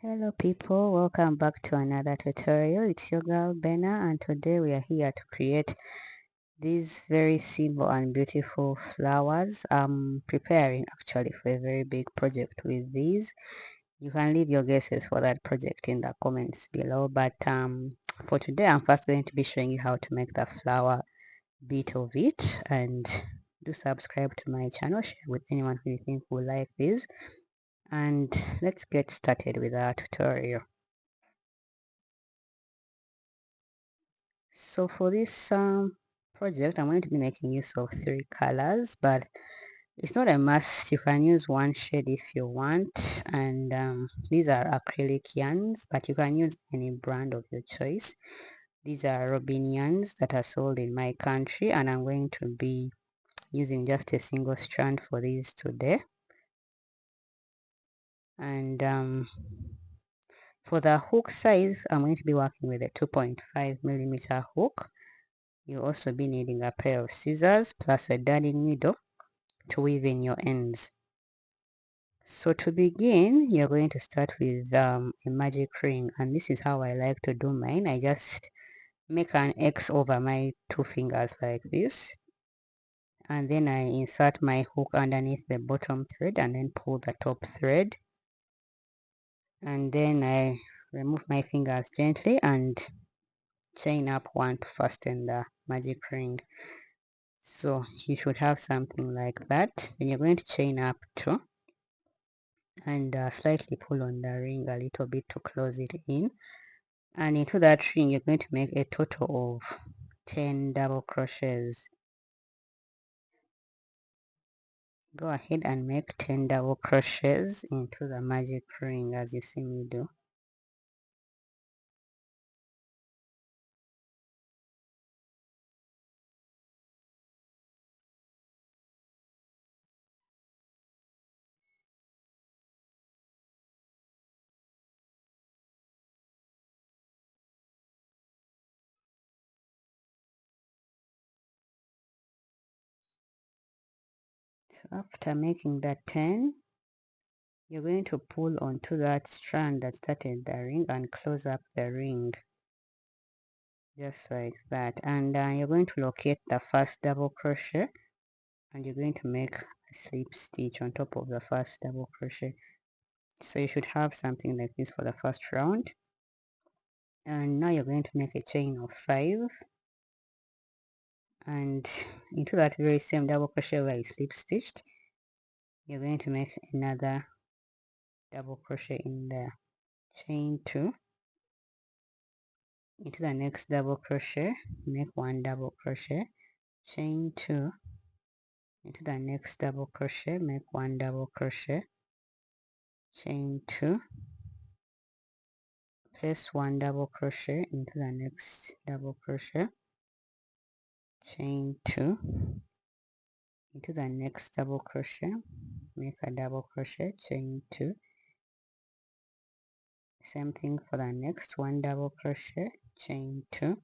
Hello people, welcome back to another tutorial. It's your girl Benna, and today we are here to create these very simple and beautiful flowers. I'm preparing actually for a very big project with these. You can leave your guesses for that project in the comments below, but for today I'm first going to be showing you how to make the flower bit of it. And do subscribe to my channel, share with anyone who you think will like this, and let's get started with our tutorial. So for this project, I'm going to be making use of 3 colors, but it's not a must. You can use one shade if you want, and these are acrylic yarns, but you can use any brand of your choice. These are Robin yarns that are sold in my country, and I'm going to be using just a single strand for these today. And for the hook size, I'm going to be working with a 2.5mm hook. You'll also be needing a pair of scissors plus a darning needle to weave in your ends. So to begin, you're going to start with a magic ring, and this is how I like to do mine. I just make an X over my 2 fingers like this, and then I insert my hook underneath the bottom thread and then pull the top thread, and then I remove my fingers gently and chain up one to fasten the magic ring. So you should have something like that. Then you're going to chain up 2 and slightly pull on the ring a little bit to close it in, and into that ring you're going to make a total of 10 double crochets. Go ahead and make 10 double crochets into the magic ring as you see me do. So after making that 10, you're going to pull onto that strand that started the ring and close up the ring just like that, and you're going to locate the first double crochet and you're going to make a slip stitch on top of the first double crochet. So you should have something like this for the first round, and now you're going to make a chain of 5, and into that very same double crochet where you slip stitched, you're going to make another double crochet in there, chain 2, into the next double crochet make 1 double crochet, chain 2, into the next double crochet make 1 double crochet, chain 2, place 1 double crochet into the next double crochet, chain 2, into the next double crochet make a double crochet, chain 2, same thing for the next 1 double crochet, chain 2.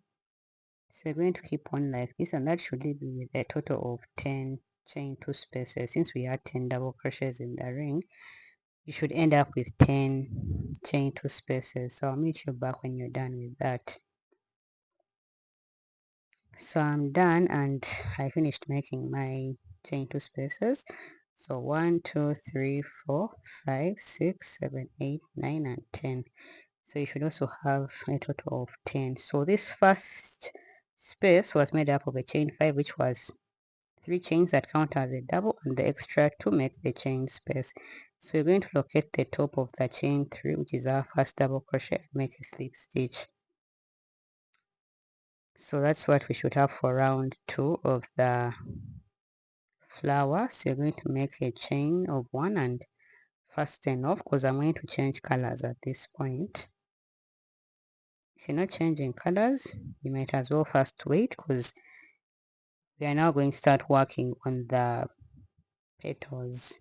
So you're going to keep on like this, and that should leave you with a total of 10 chain 2 spaces. Since we had 10 double crochets in the ring, you should end up with 10 chain 2 spaces. So I'll meet you back when you're done with that. So I'm done, and I finished making my chain 2 spaces. So 1 2 3 4 5 6 7 8 9 and 10. So you should also have a total of 10. So this first space was made up of a chain 5, which was 3 chains that count as a double, and the extra 2 make the chain space. So you're going to locate the top of the chain 3, which is our first double crochet, and make a slip stitch. So that's what we should have for round 2 of the flower. So you're going to make a chain of 1 and fasten off, because I'm going to change colors at this point. If you're not changing colors, you might as well first wait, because we are now going to start working on the petals.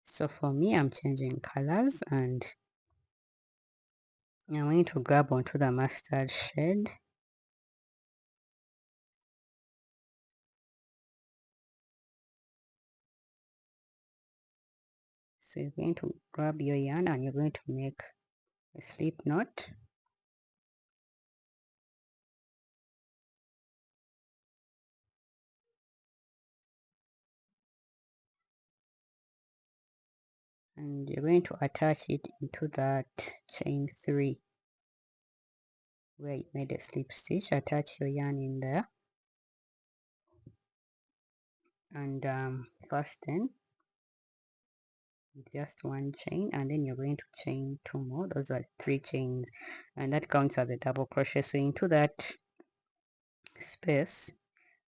So for me, I'm changing colors, and I'm going to grab onto the mustard shade. So you're going to grab your yarn and you're going to make a slip knot, and you're going to attach it into that chain 3 where you made a slip stitch. Attach your yarn in there and fasten with just one chain, and then you're going to chain 2 more. Those are 3 chains, and that counts as a double crochet. So into that space,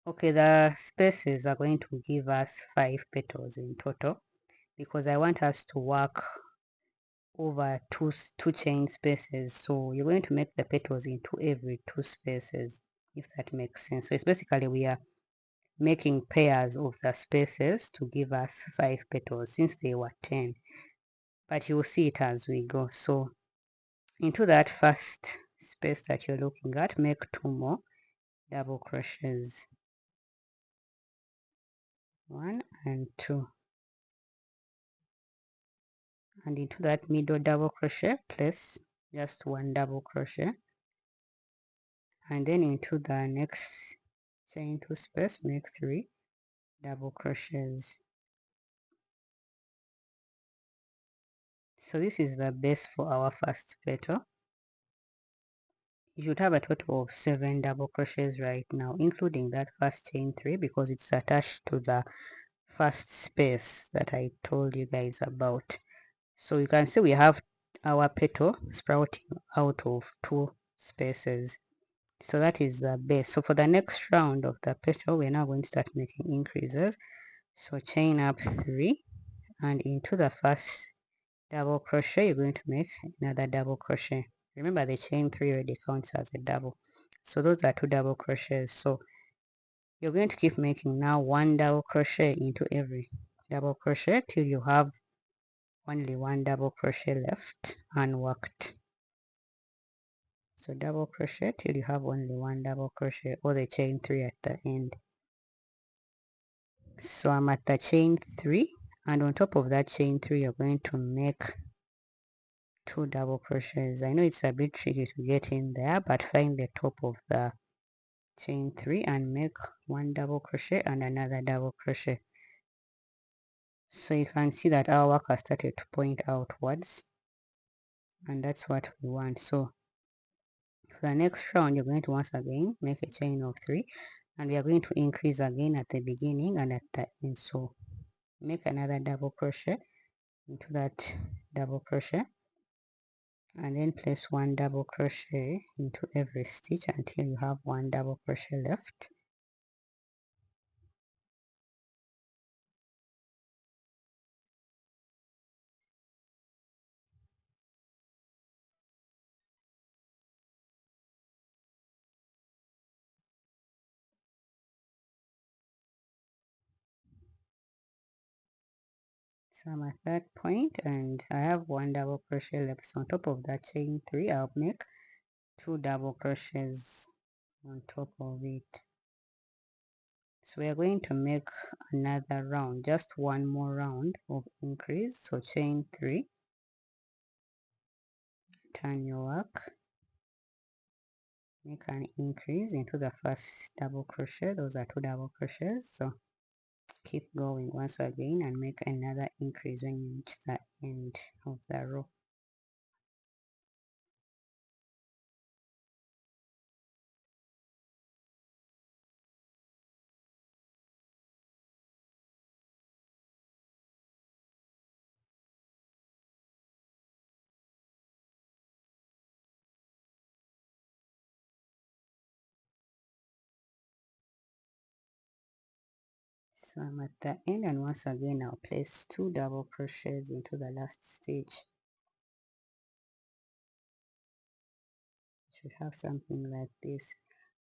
okay, the spaces are going to give us 5 petals in total, because I want us to work over two chain spaces. So you're going to make the petals into every 2 spaces, if that makes sense. So it's basically we are making pairs of the spaces to give us 5 petals since they were 10, but you'll see it as we go. So into that first space that you're looking at, make 2 more double crochets, 1 and 2, and into that middle double crochet place just 1 double crochet, and then into the next chain 2 space make 3 double crochets. So this is the base for our first petal. You should have a total of 7 double crochets right now, including that first chain 3, because it's attached to the first space that I told you guys about. So you can see we have our petal sprouting out of 2 spaces. So that is the base. So for the next round of the petal, we're now going to start making increases. So chain up 3, and into the first double crochet you're going to make another double crochet. Remember, the chain 3 already counts as a double, so those are 2 double crochets. So you're going to keep making now 1 double crochet into every double crochet till you have only 1 double crochet left unworked. So double crochet till you have only 1 double crochet, or the chain 3 at the end. So I'm at the chain 3, and on top of that chain 3 you're going to make 2 double crochets. I know it's a bit tricky to get in there, but find the top of the chain 3 and make 1 double crochet and another double crochet. So you can see that our work has started to point outwards, and that's what we want. So for the next round you're going to once again make a chain of 3, and we are going to increase again at the beginning and at the end. So make another double crochet into that double crochet, and then place 1 double crochet into every stitch until you have 1 double crochet left. So I'm at that point and I have 1 double crochet left. So on top of that chain 3 I'll make 2 double crochets on top of it. So we are going to make another round, just 1 more round of increase. So chain 3, turn your work, make an increase into the first double crochet. Those are 2 double crochets. So keep going once again and make another increase when you reach the end of the row. So I'm at the end, and once again I'll place 2 double crochets into the last stitch. Should have something like this.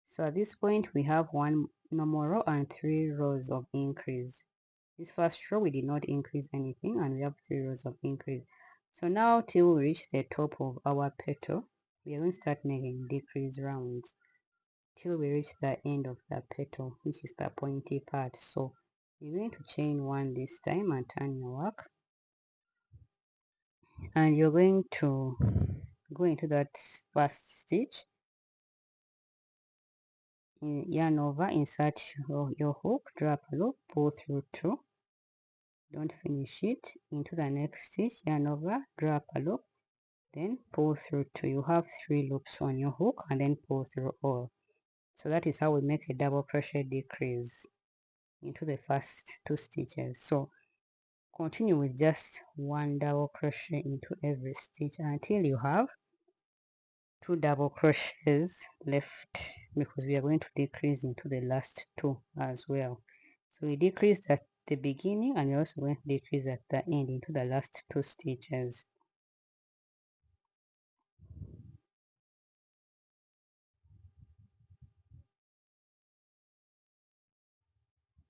So at this point we have 1 normal row and 3 rows of increase. This first row we did not increase anything, and we have 3 rows of increase. So now till we reach the top of our petal, we are going to start making decrease rounds till we reach the end of the petal, which is the pointy part. So you're going to chain 1 this time and turn your work, and you're going to go into that first stitch, yarn over, insert your hook, drop a loop, pull through 2, don't finish it, into the next stitch, yarn over, drop a loop, then pull through 2. You have 3 loops on your hook and then pull through all. So that is how we make a double crochet decrease into the first 2 stitches. So continue with just 1 double crochet into every stitch until you have 2 double crochets left, because we are going to decrease into the last 2 as well. So we decreased at the beginning and we're also going to decrease at the end into the last 2 stitches.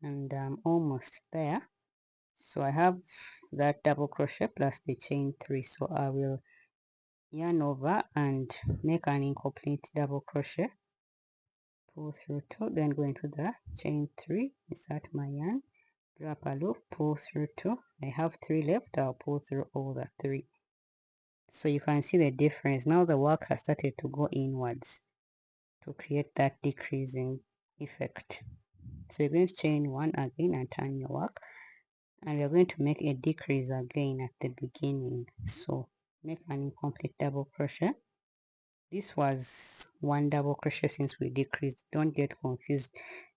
And I'm almost there. So I have that double crochet plus the chain 3, so I will yarn over and make an incomplete double crochet, pull through 2, then go into the chain 3, insert my yarn, drop a loop, pull through 2. I have 3 left, I'll pull through all the 3. So you can see the difference. Now the work has started to go inwards to create that decreasing effect. So you're going to chain 1 again and turn your work, and we're going to make a decrease again at the beginning. So make an incomplete double crochet. This was 1 double crochet since we decreased. Don't get confused,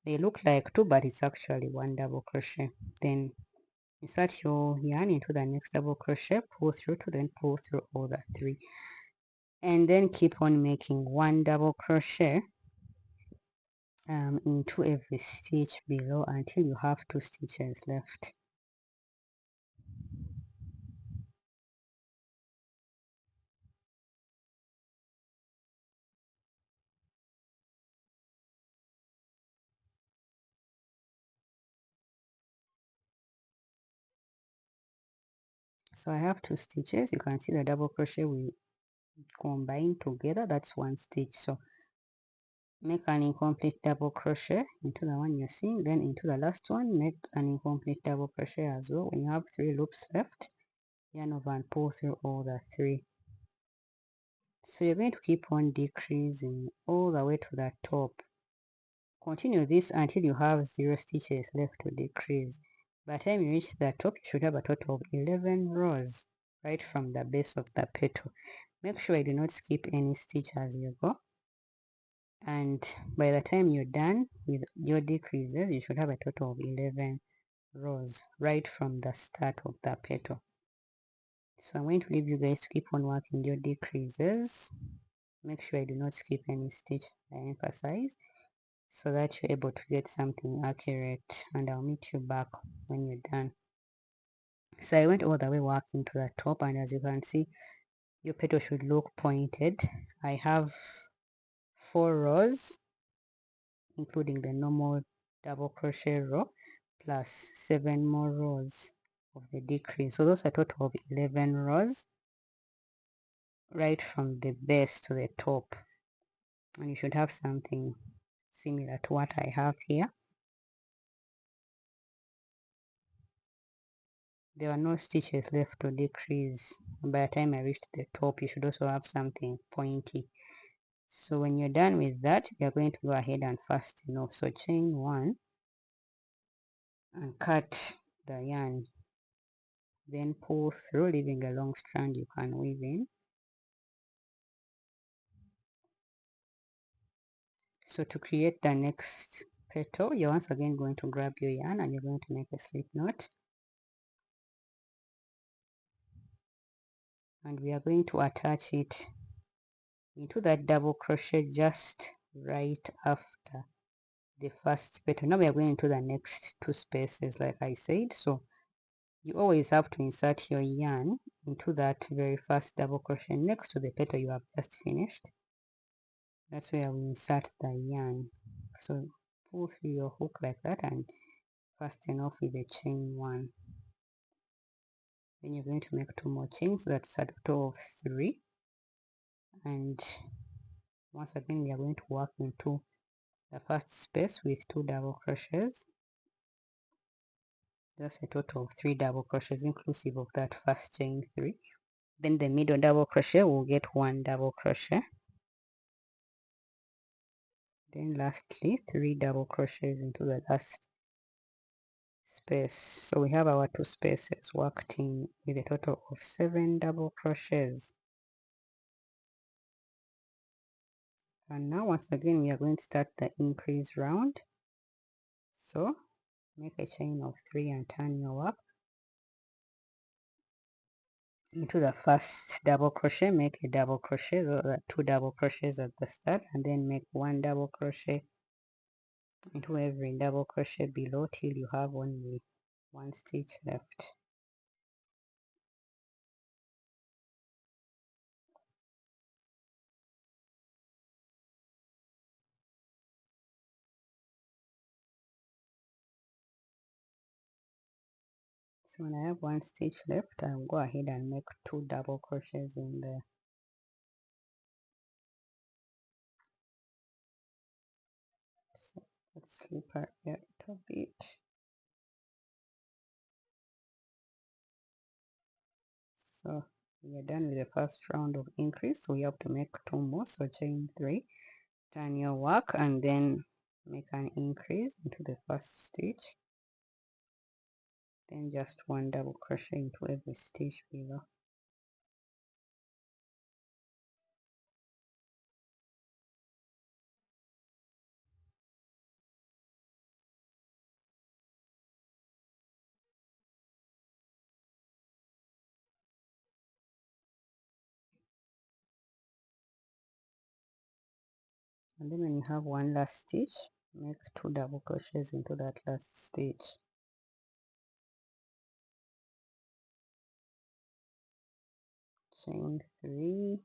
they look like 2 but it's actually 1 double crochet. Then insert your yarn into the next double crochet, pull through 2, then pull through all the 3, and then keep on making 1 double crochet into every stitch below until you have 2 stitches left. So I have 2 stitches. You can see the double crochet we combine together, that's 1 stitch. So make an incomplete double crochet into the one you're seeing, then into the last one make an incomplete double crochet as well. When you have 3 loops left, yarn over and pull through all the 3. So you're going to keep on decreasing all the way to the top. Continue this until you have 0 stitches left to decrease. By the time you reach the top, you should have a total of 11 rows right from the base of the petal. Make sure you do not skip any stitch as you go. And by the time you're done with your decreases, you should have a total of 11 rows right from the start of the petal. So I'm going to leave you guys to keep on working your decreases. Make sure I do not skip any stitch, I emphasize, so that you're able to get something accurate, and I'll meet you back when you're done. So I went all the way working to the top, and as you can see, your petal should look pointed. I have 4 rows including the normal double crochet row plus 7 more rows of the decrease. So those are a total of 11 rows right from the base to the top, and you should have something similar to what I have here. There are no stitches left to decrease. By the time I reached the top, you should also have something pointy. So when you're done with that, you're going to go ahead and fasten off. So chain 1 and cut the yarn, then pull through, leaving a long strand you can weave in. So to create the next petal, you're once again going to grab your yarn and you're going to make a slip knot, and we are going to attach it into that double crochet just right after the first petal. Now we are going into the next 2 spaces like I said. So you always have to insert your yarn into that very first double crochet next to the petal you have just finished. That's where we insert the yarn. So pull through your hook like that and fasten off with the chain 1. Then you're going to make 2 more chains, so that's a total of 3. And once again we are going to work into the first space with 2 double crochets. That's a total of 3 double crochets inclusive of that first chain 3. then the middle double crochet will get 1 double crochet, then lastly 3 double crochets into the last space. So we have our 2 spaces worked in with a total of 7 double crochets. And now once again we are going to start the increase round. So make a chain of 3 and turn your work into the first double crochet. Make a double crochet, so that 2 double crochets at the start, and then make 1 double crochet into every double crochet below till you have only 1 stitch left. So when I have 1 stitch left, I'll go ahead and make 2 double crochets in there. So let's slip her a little bit. So we are done with the first round of increase, so we have to make 2 more. So chain 3, turn your work, and then make an increase into the first stitch, then just 1 double crochet into every stitch below. And then when you have 1 last stitch, make 2 double crochets into that last stitch. Chain 3,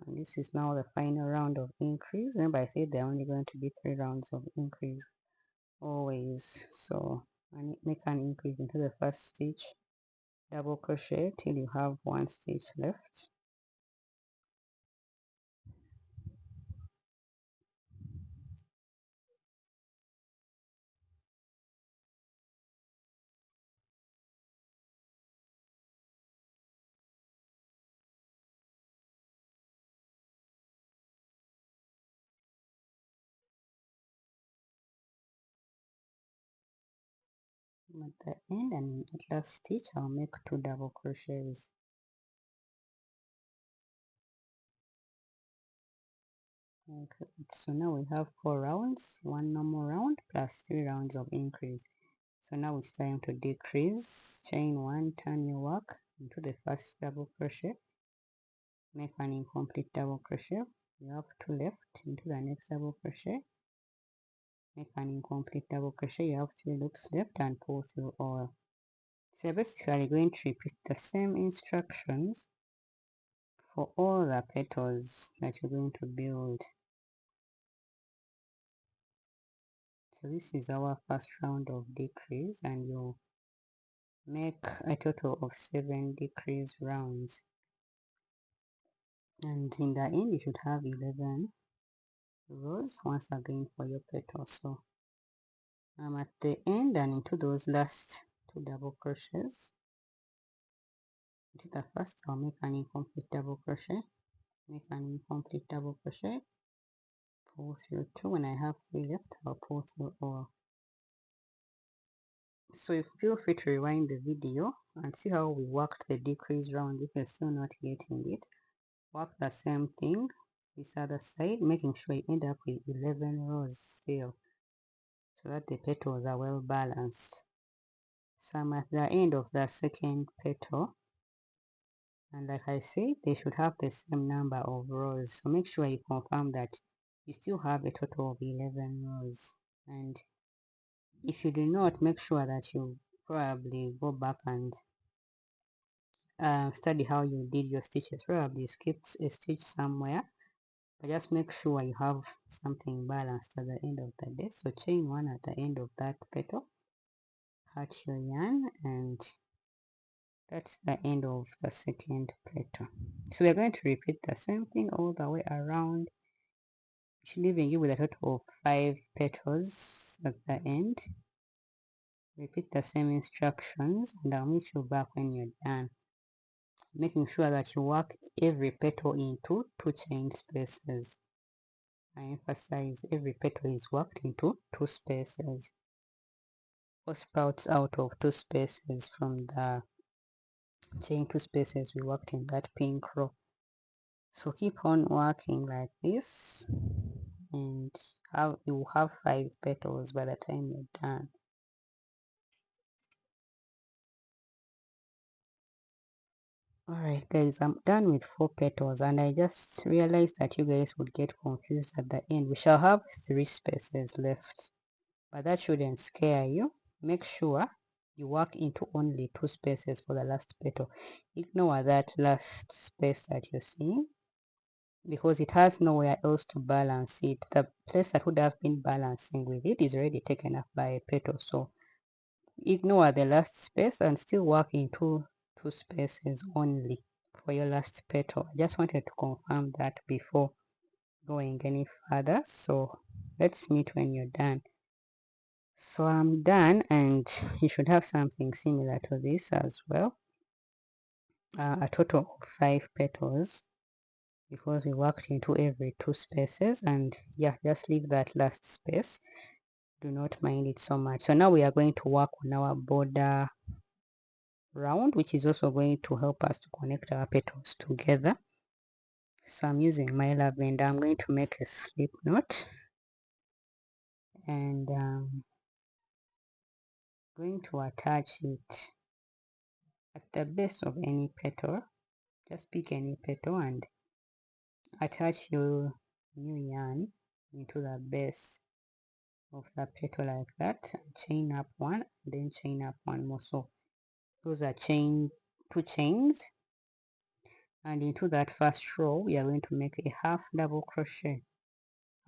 and this is now the final round of increase. Remember I said there are only going to be 3 rounds of increase always. So make an increase into the first stitch, double crochet till you have 1 stitch left, at the end, and at last stitch I'll make 2 double crochets. Okay, so now we have 4 rounds, 1 normal round plus 3 rounds of increase. So now it's time to decrease. Chain 1, turn your work into the first double crochet, make an incomplete double crochet. You have 2 left into the next double crochet, make an incomplete double crochet. You have 3 loops left and pull through all. So you're basically going to repeat the same instructions for all the petals that you're going to build. So this is our first round of decrease, and you'll make a total of 7 decrease rounds, and in the end you should have 11 rows once again for your petal. So I'm at the end, and into those last 2 double crochets, into the first I'll make an incomplete double crochet, make an incomplete double crochet, pull through 2. When I have 3 left, I'll pull through all. So you feel free to rewind the video and see how we worked the decrease round. If you're still not getting it, work the same thing this other side, making sure you end up with 11 rows still, so that the petals are well balanced. So I'm at the end of the second petal, and like I said, they should have the same number of rows. So make sure you confirm that you still have a total of 11 rows. And if you do not, make sure that you probably go back and study how you did your stitches. Probably skipped a stitch somewhere, but just make sure you have something balanced at the end of the day. So chain 1 at the end of that petal, cut your yarn, and that's the end of the second petal. So we're going to repeat the same thing all the way around, leaving you with a total of 5 petals at the end. Repeat the same instructions, and I'll meet you back when you're done. making sure that you work every petal into 2 chain spaces. I emphasize every petal is worked into 2 spaces, or sprouts out of 2 spaces from the chain 2 spaces we worked in that pink row. So keep on working like this, and you will have 5 petals by the time you're done. Alright guys, I'm done with 4 petals, and I just realized that you guys would get confused at the end. We shall have 3 spaces left, but that shouldn't scare you. Make sure you work into only 2 spaces for the last petal. Ignore that last space that you're seeing, because it has nowhere else to balance it. The place that would have been balancing with it is already taken up by a petal, so ignore the last space and still work into 2 spaces only for your last petal. I just wanted to confirm that before going any further. So let's meet when you're done. So I'm done, and you should have something similar to this as well. A total of 5 petals, because we worked into every 2 spaces, and yeah, just leave that last space. Do not mind it so much. So now we are going to work on our border round, which is also going to help us to connect our petals together. So I'm using my lavender. I'm going to make a slip knot, and going to attach it at the base of any petal. Just pick any petal and attach your new yarn into the base of the petal like that. Chain up one, then chain up one more. So those are 2 chains, and into that first row we are going to make a half double crochet.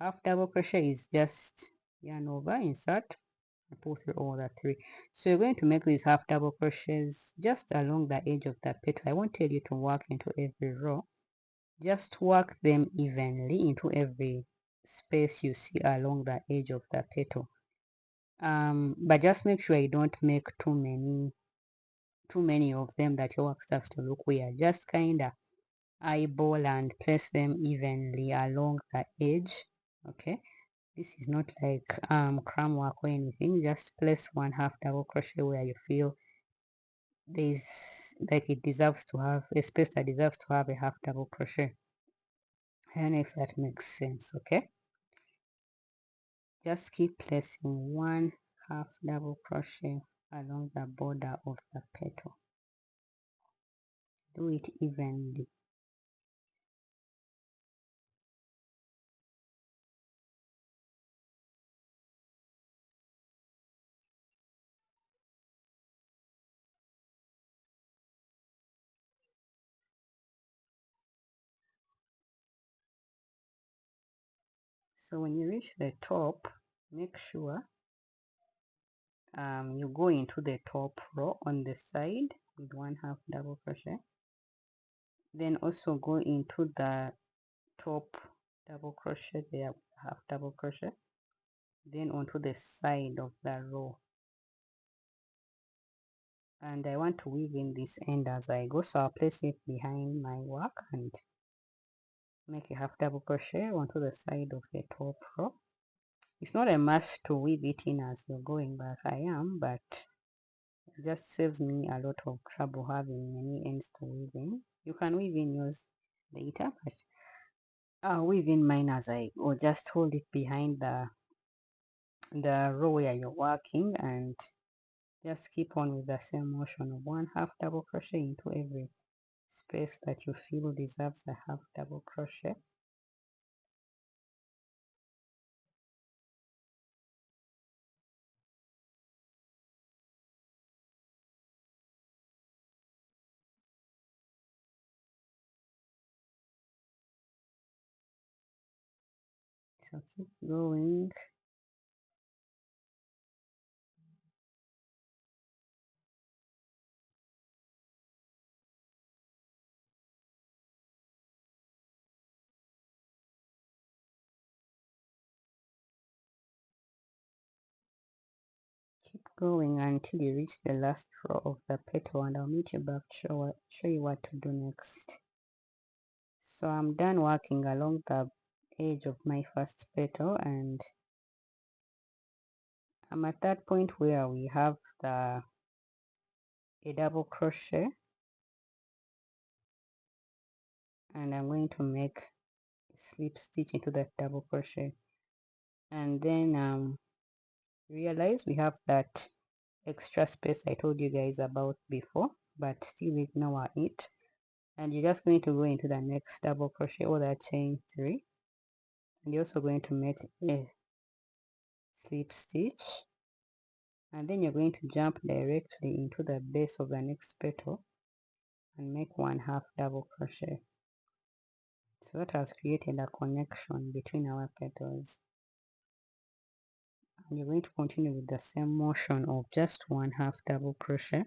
Half double crochet is just yarn over, insert, and pull through all the 3. So you're going to make these half double crochets just along the edge of the petal. I won't tell you to work into every row, just work them evenly into every space you see along the edge of the petal. But just make sure you don't make too many of them that your work starts to look weird. Just kind of eyeball and place them evenly along the edge. Okay, this is not like cram work or anything. Just place one half double crochet where you feel there's like it deserves to have a space that deserves to have a half double crochet. I don't know if that makes sense. Okay, just keep placing one half double crochet along the border of the petal. Do it evenly. So when you reach the top, make sure you go into the top row on the side with one half double crochet, then also go into the top double crochet there, half double crochet, then onto the side of the row. And I want to weave in this end as I go, so I'll place it behind my work and make a half double crochet onto the side of the top row. It's not a must to weave it in as you're going, but I am, but it just saves me a lot of trouble having many ends to weave in. You can weave in yours later, but I'll weave in mine as I go. Just hold it behind the row where you're working, and just keep on with the same motion of one half double crochet into every space that you feel deserves a half double crochet. So keep going. Keep going until you reach the last row of the petal, and I'll meet you back to show you what to do next. So I'm done working along the edge of my first petal, and I'm at that point where we have a double crochet, and I'm going to make a slip stitch into that double crochet, and then realize we have that extra space I told you guys about before, but still ignore it, and you're just going to go into the next double crochet or the chain 3, and you're also going to make a slip stitch, and then you're going to jump directly into the base of the next petal and make 1/2 double crochet. So that has created a connection between our petals, and you're going to continue with the same motion of just 1/2 double crochet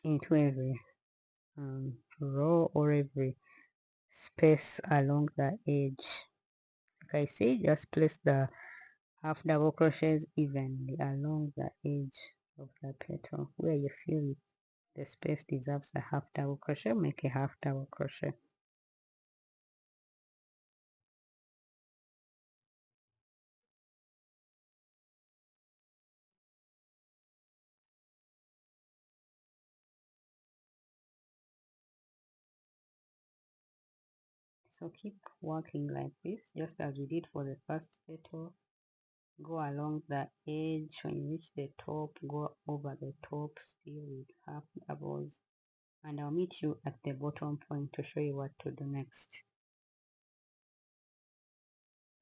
into every row or every space along the edge. Like I say, just place the half double crochets evenly along the edge of the petal. Where you feel the space deserves a half double crochet, make a half double crochet. So keep working like this, just as we did for the first petal. Go along the edge. When you reach the top, go over the top still with half doubles, and I'll meet you at the bottom point to show you what to do next.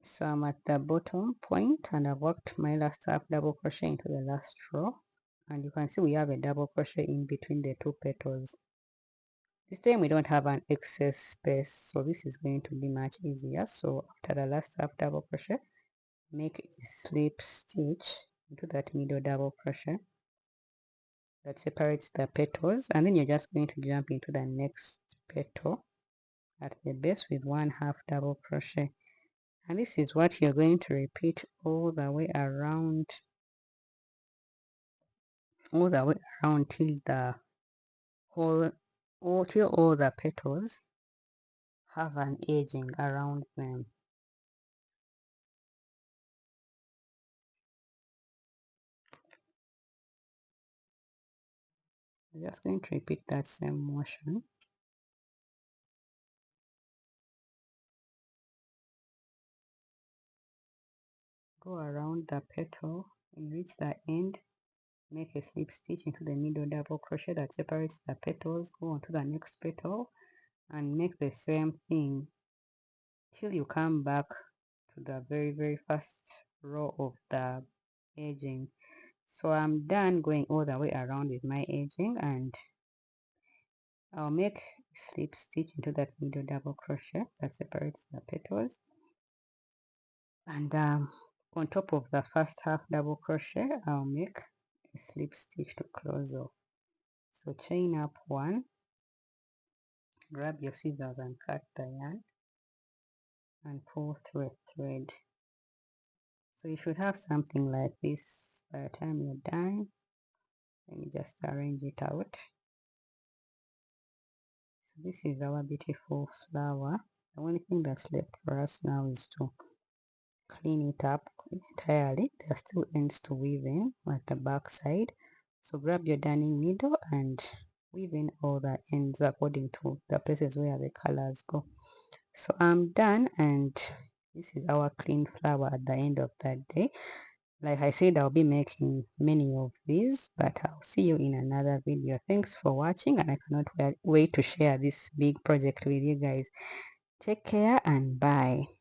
So I'm at the bottom point, and I've worked my last half double crochet into the last row, and you can see we have a double crochet in between the two petals. This time we don't have an excess space, so this is going to be much easier. So after the last half double crochet, make a slip stitch into that middle double crochet that separates the petals, and then you're just going to jump into the next petal at the base with 1/2 double crochet, and this is what you're going to repeat all the way around till the whole or till all the petals have an edging around them. I'm just going to repeat that same motion. Go around the petal and reach the end, make a slip stitch into the middle double crochet that separates the petals, go on to the next petal and make the same thing till you come back to the very first row of the edging. So I'm done going all the way around with my edging, and I'll make a slip stitch into that middle double crochet that separates the petals, and on top of the first half double crochet I'll make a slip stitch to close off. So chain up 1, grab your scissors and cut the yarn and pull through a thread. So you should have something like this by the time you're done. Let me just arrange it out. So this is our beautiful flower. The only thing that's left for us now is to clean it up entirely. There are still ends to weave in at the back side. So grab your darning needle and weave in all the ends according to the places where the colors go. So I'm done, and this is our clean flower at the end of that day. Like I said, I'll be making many of these, but I'll see you in another video. Thanks for watching, and I cannot wait to share this big project with you guys. Take care and bye.